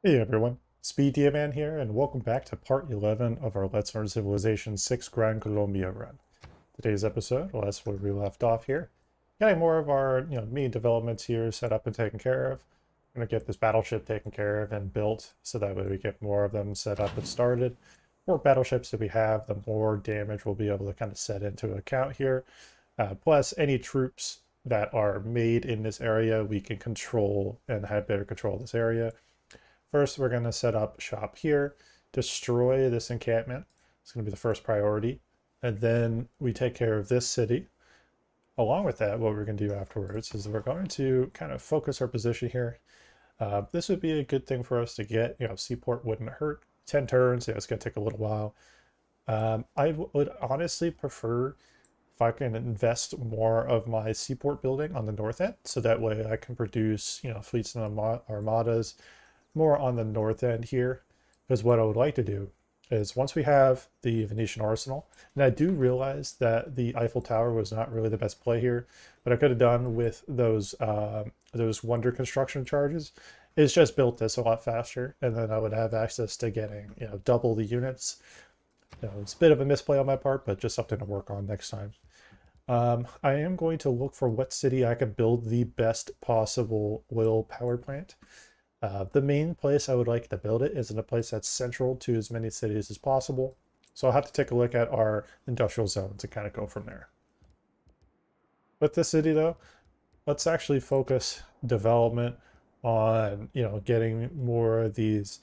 Hey everyone, SpeeDMan here, and welcome back to part 11 of our Let's Learn Civilization 6 Gran Colombia run. Today's episode, well, that's where we left off here. Getting more of our main developments here set up and taken care of. I'm going to get this battleship taken care of and built, so that way we get more of them set up and started. The more battleships that we have, the more damage we'll be able to kind of set into account here. Plus, any troops that are made in this area, we can control and have better control of this area. First, we're going to set up shop here, destroy this encampment. It's going to be the first priority. And then we take care of this city. Along with that, what we're going to do afterwards is we're going to kind of focus our position here. This would be a good thing for us to get. Seaport wouldn't hurt. 10 turns, it's going to take a little while. I would honestly prefer if I can invest more of my seaport building on the north end, so that way I can produce, fleets and armadas more on the north end here. Because what I would like to do is once we have the Venetian arsenal, and I do realize that the Eiffel Tower was not really the best play here, but I could have done with those wonder construction charges is just built this a lot faster, and then I would have access to getting double the units. It's a bit of a misplay on my part, but just something to work on next time. I am going to look for what city I can build the best possible oil power plant. The main place I would like to build it is in a place that's central to as many cities as possible. So I'll have to take a look at our industrial zones and kind of go from there. With this city though, let's actually focus development on, getting more of these,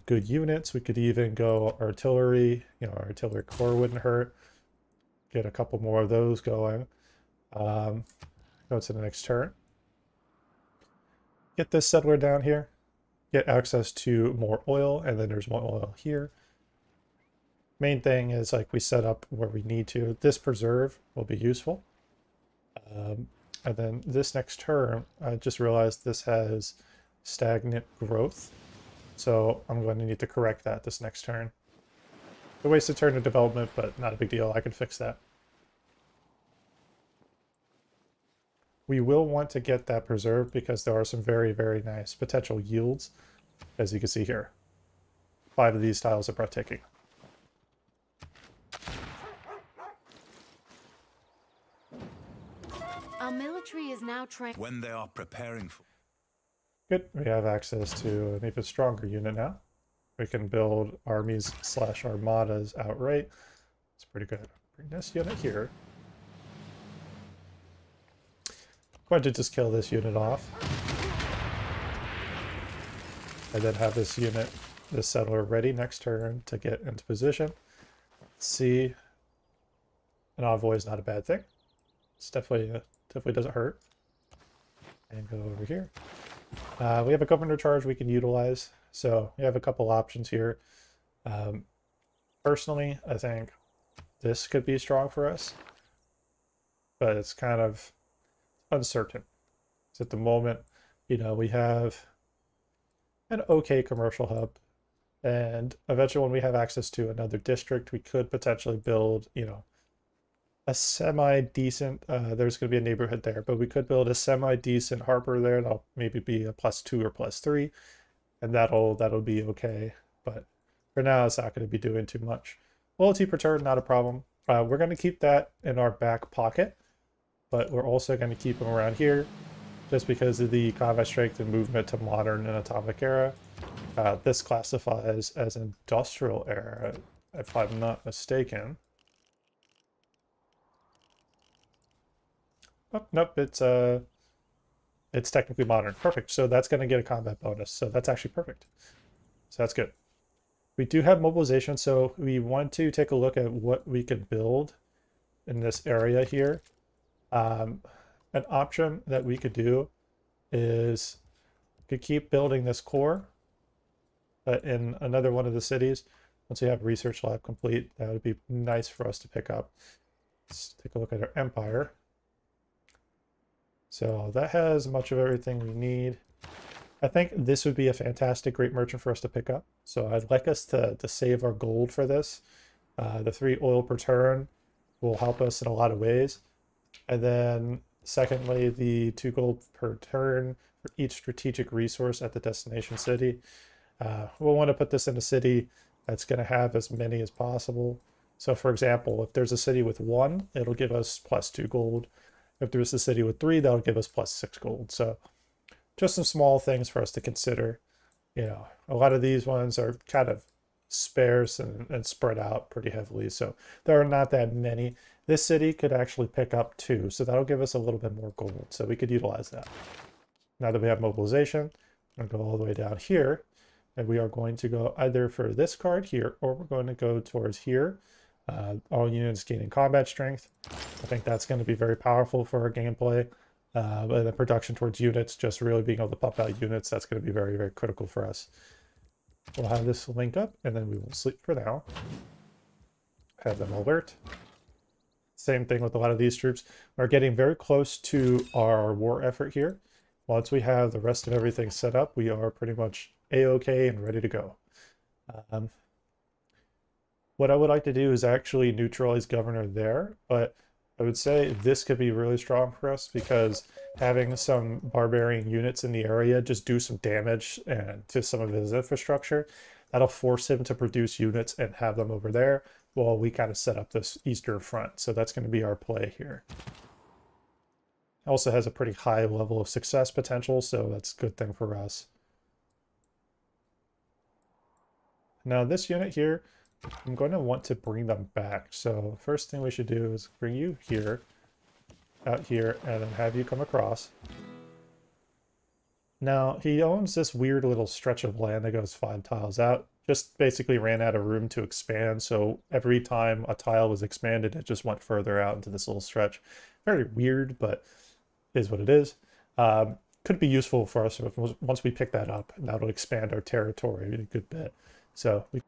good units. We could even go artillery, our artillery corps wouldn't hurt. Get a couple more of those going. Go to the next turn. Get this settler down here, get access to more oil, and then there's more oil here. Main thing is like we set up where we need to. This preserve will be useful. And then this next turn, I just realized this has stagnant growth. So I'm going to need to correct that this next turn. A wasted turn of development, but not a big deal. I can fix that. We will want to get that preserved because there are some very, very nice potential yields, as you can see here. 5 of these tiles are breathtaking. Our military is now trained. When they are preparing for... Good. We have access to an even stronger unit now. We can build armies / armadas outright. It's pretty good. Bring this unit here. Going to just kill this unit off, and then have this unit, this settler, ready next turn to get into position. See, an envoy is not a bad thing. It's definitely doesn't hurt. And go over here. We have a governor charge we can utilize, so we have a couple options here. Personally, I think this could be strong for us, but it's kind of uncertain. So at the moment, we have an okay commercial hub, and eventually when we have access to another district, we could potentially build, a semi-decent, there's going to be a neighborhood there, but we could build a semi-decent harbor there. That'll maybe be a +2 or +3, and that'll be okay. But for now, it's not going to be doing too much. Loyalty per turn, not a problem. We're going to keep that in our back pocket, but we're also going to keep them around here just because of the combat strength and movement to modern and atomic era. This classifies as industrial era, if I'm not mistaken. Oh, nope, it's technically modern. Perfect. So that's going to get a combat bonus. So that's actually perfect. So that's good. We do have mobilization, so we want to take a look at what we can build in this area here. An option that we could do is we could keep building this core, but in another one of the cities. Once we have research lab complete, that would be nice for us to pick up. Let's take a look at our empire. So that has much of everything we need. I think this would be a fantastic great merchant for us to pick up. So I'd like us to save our gold for this. The 3 oil per turn will help us in a lot of ways. And then secondly, the 2 gold per turn for each strategic resource at the destination city. We'll want to put this in a city that's going to have as many as possible. So for example, if there's a city with 1, it'll give us +2 gold. If there's a city with 3, that'll give us +6 gold. So just some small things for us to consider. You know, a lot of these ones are kind of sparse and spread out pretty heavily, so there are not that many. This city could actually pick up 2, so that'll give us a little bit more gold, so we could utilize that. Now that we have mobilization, I'm going to go all the way down here, and we are going to go either for this card here, or we're going to go towards here. All units gaining combat strength. I think that's going to be very powerful for our gameplay. But the production towards units, just really being able to pop out units, that's going to be very, very critical for us. We'll have this link up, and then we will sleep for now. Have them alert. Same thing with a lot of these troops. We're getting very close to our war effort here. Once we have the rest of everything set up, we are pretty much A-OK and ready to go. What I would like to do is actually neutralize governor there, but I would say this could be really strong for us because having some barbarian units in the area just do some damage to some of his infrastructure, that'll force him to produce units and have them over there while we kind of set up this eastern front. So that's going to be our play here. Also has a pretty high level of success potential, so that's a good thing for us. Now this unit here, I'm going to want to bring them back. So first thing we should do is bring you here, out here, and then have you come across. Now, he owns this weird little stretch of land that goes 5 tiles out. Just basically ran out of room to expand, so every time a tile was expanded, it just went further out into this little stretch. Very weird, but is what it is. Could be useful for us once we pick that up, and that'll expand our territory a good bit. So we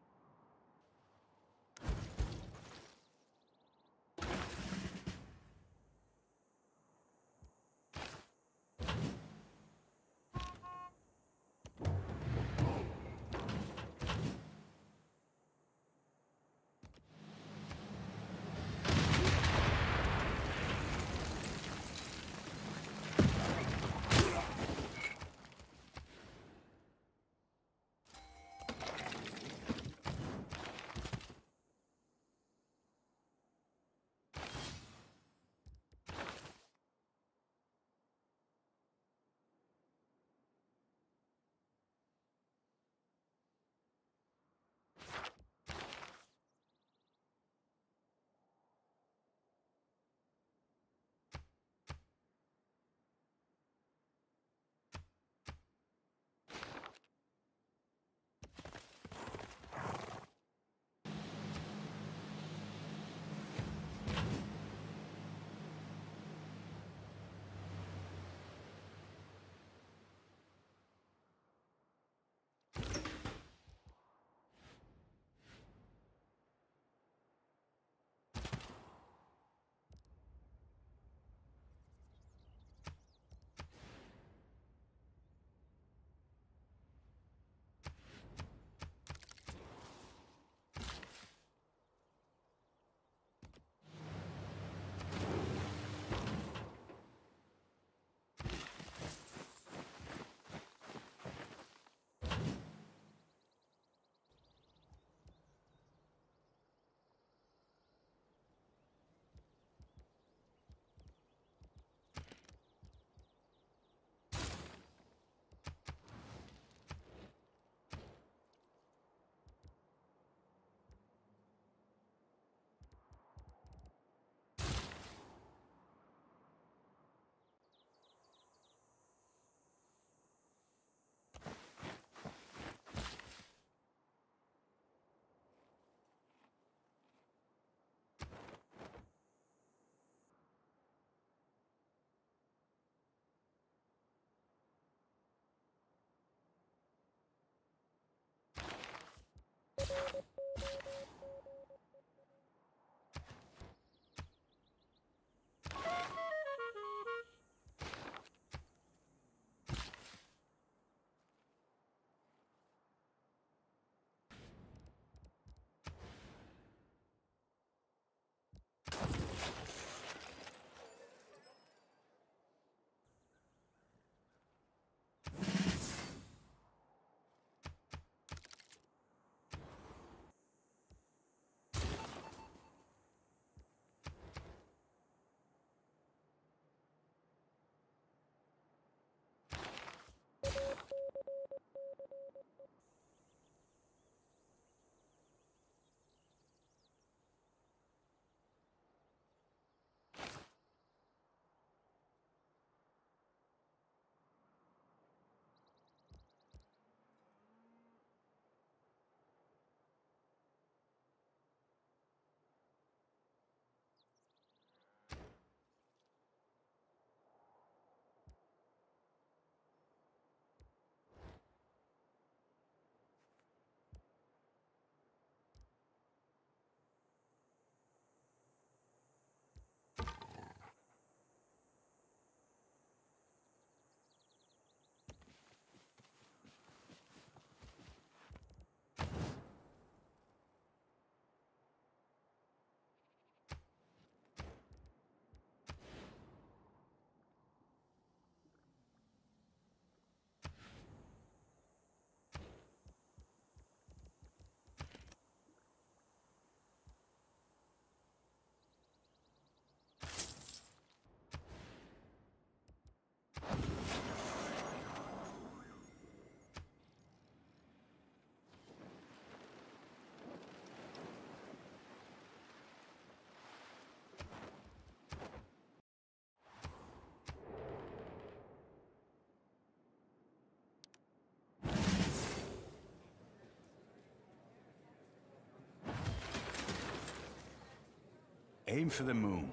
Aim for the moon.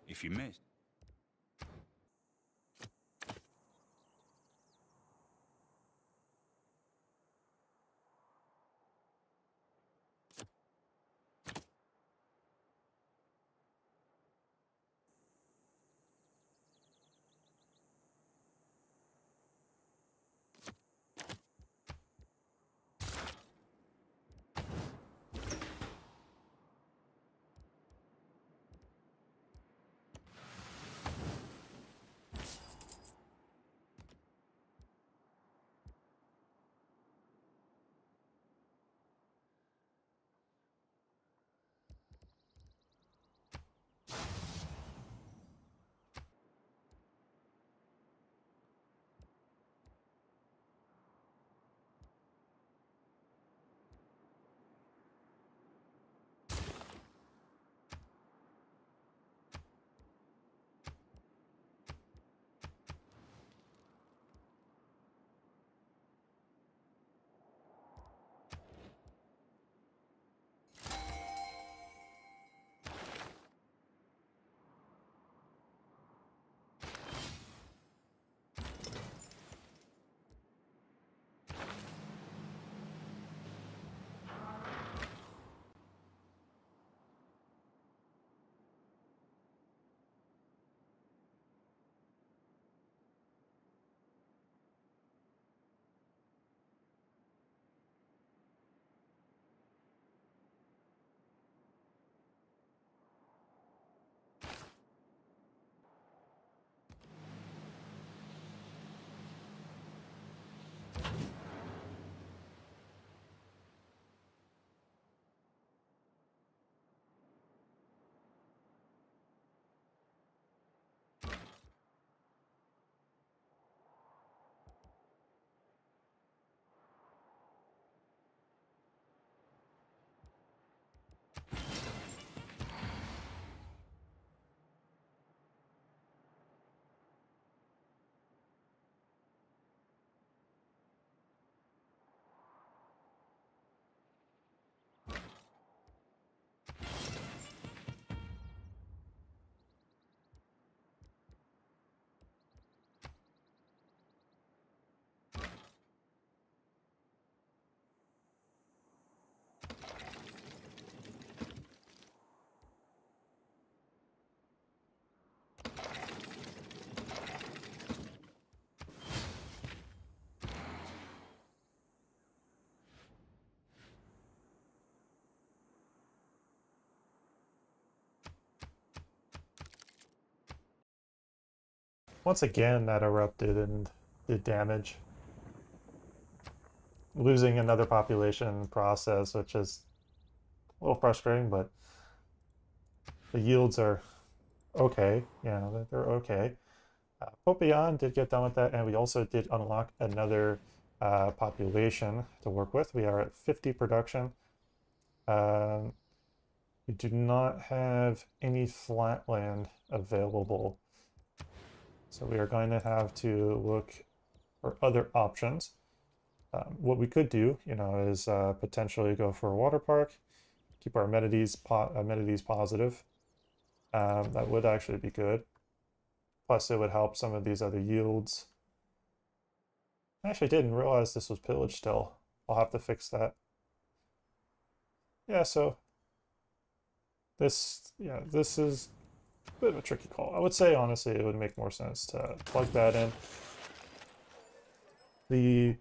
If you miss... Once again, that erupted and did damage. Losing another population process, which is a little frustrating, but the yields are okay. They're okay. Popion did get done with that, and we also did unlock another population to work with. We are at 50 production. We do not have any flatland available, so we are going to have to look for other options. What we could do, is potentially go for a water park, keep our amenities positive. That would actually be good. Plus, it would help some of these other yields. I actually didn't realize this was pillaged still. I'll have to fix that. Yeah, so this is a bit of a tricky call. I would say, honestly, it would make more sense to plug that in. The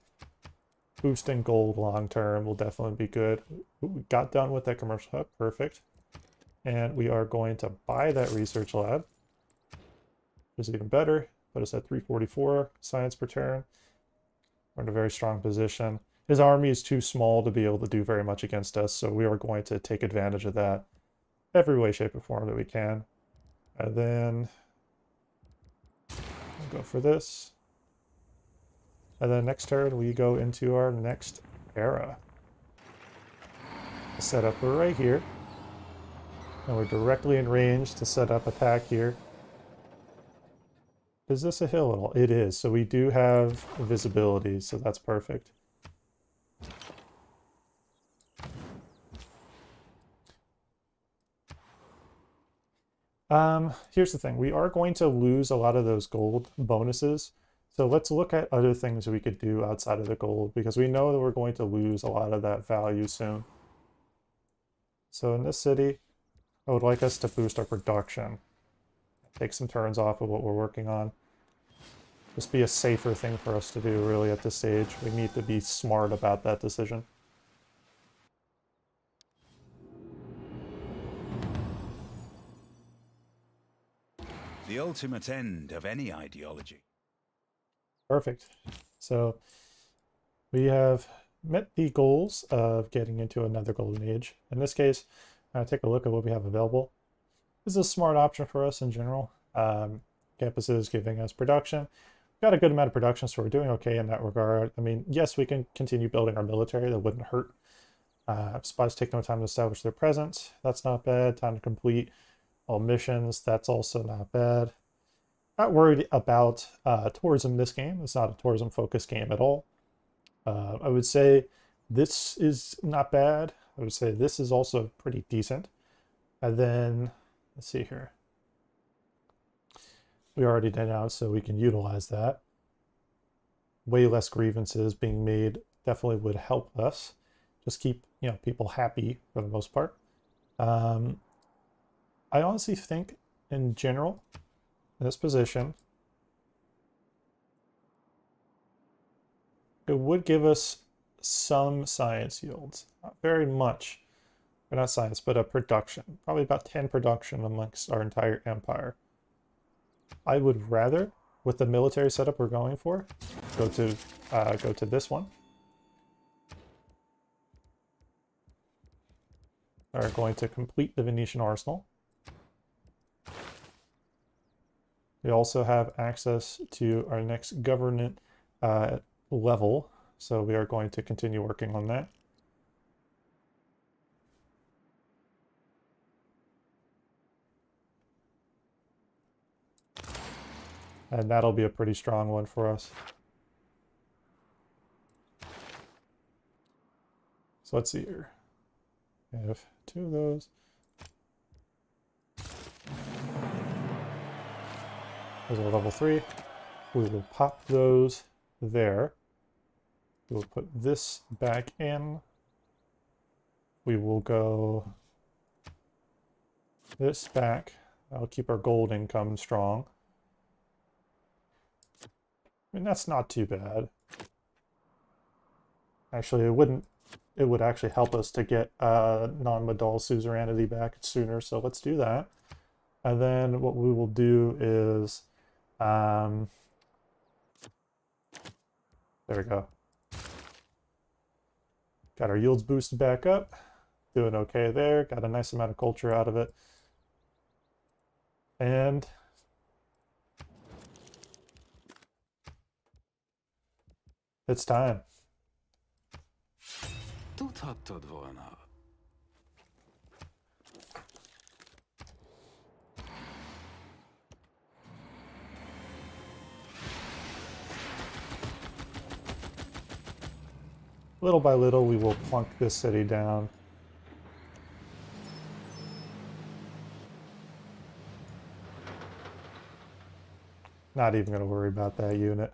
boosting gold long term will definitely be good. Ooh, we got done with that commercial hub, perfect. And we are going to buy that research lab, which is even better. Put us at 344 science per turn. We're in a very strong position. His army is too small to be able to do very much against us, so we are going to take advantage of that every way, shape, or form that we can. And then we'll go for this. And then next turn, we go into our next era. Set up right here. And we're directly in range to set up attack here. Is this a hill at all? It is. So we do have visibility, so that's perfect. Here's the thing. We are going to lose a lot of those gold bonuses. So let's look at other things we could do outside of the gold, because we know that we're going to lose a lot of that value soon. So in this city, I would like us to boost our production. Take some turns off of what we're working on. Just be a safer thing for us to do, really, at this stage. We need to be smart about that decision. The ultimate end of any ideology. Perfect. So we have met the goals of getting into another golden age. In this case, take a look at what we have available. This is a smart option for us in general. Campuses giving us production. We've got a good amount of production, so we're doing okay in that regard. I mean, yes, we can continue building our military. That wouldn't hurt. Spies take no time to establish their presence. That's not bad. Time to complete all missions. That's also not bad. Not worried about tourism this game. It's not a tourism-focused game at all. I would say this is not bad. I would say this is also pretty decent. And then, let's see here. We already denounced, so we can utilize that. Way less grievances being made definitely would help us. Just keep, people happy for the most part. I honestly think, in general, in this position, it would give us some science yields. Not very much, or not science, but a production. Probably about 10 production amongst our entire empire. I would rather, with the military setup we're going for, go to this one. We're going to complete the Venetian arsenal. We also have access to our next government level, so we are going to continue working on that. And that'll be a pretty strong one for us. So let's see here. We have 2 of those. Those are level 3. We will pop those there. We will put this back in. We will go this back. That'll keep our gold income strong. I mean, that's not too bad. Actually, it would actually help us to get non-modal suzerainty back sooner, so let's do that. And then what we will do is, there we go. Got our yields boosted back up. Doing okay there. Got a nice amount of culture out of it. And it's time. Little by little, we will plunk this city down. Not even going to worry about that unit.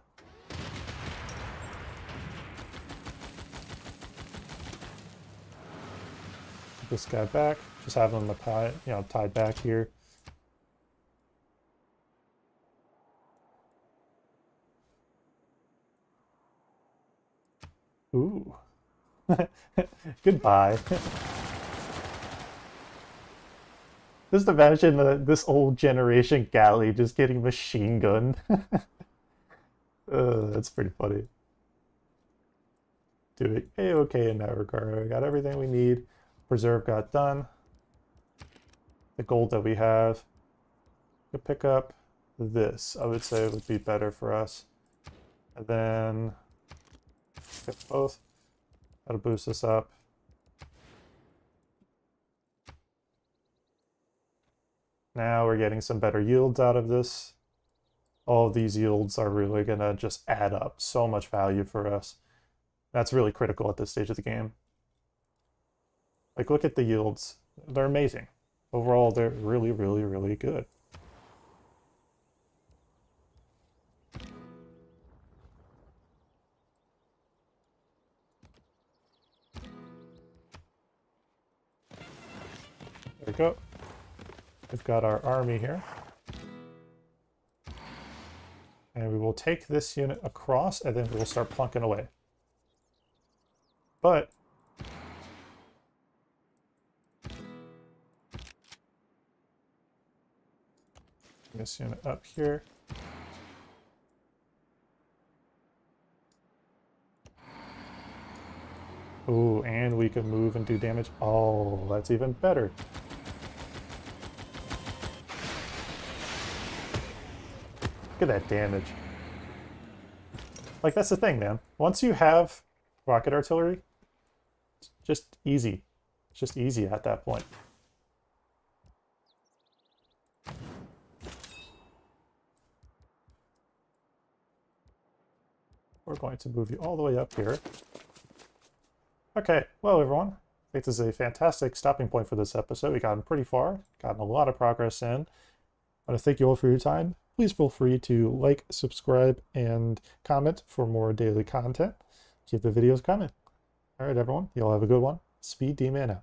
Put this guy back. Just have him tied back here. Ooh. Goodbye. Just imagine this old generation galley just getting machine gunned. That's pretty funny. Doing A-okay in that regard. We got everything we need. Preserve got done. The gold that we have. We'll pick up this. I would say would be better for us. And then get both. That'll boost us up. Now we're getting some better yields out of this. All of these yields are really going to just add up so much value for us. That's really critical at this stage of the game. Like, look at the yields. They're amazing. Overall, they're really, really, really good. we go. We've got our army here. And we will take this unit across, and then we will start plunking away. But this unit up here. Ooh, and we can move and do damage. Oh, that's even better. Look at that damage. Like, that's the thing, man. Once you have rocket artillery, it's just easy. It's just easy at that point. We're going to move you all the way up here. Okay, well, everyone, I think this is a fantastic stopping point for this episode. We've gotten pretty far, gotten a lot of progress in. I want to thank you all for your time. Please feel free to like, subscribe, and comment for more daily content. Keep the videos coming. All right, everyone, you all have a good one. SpeeDMan out.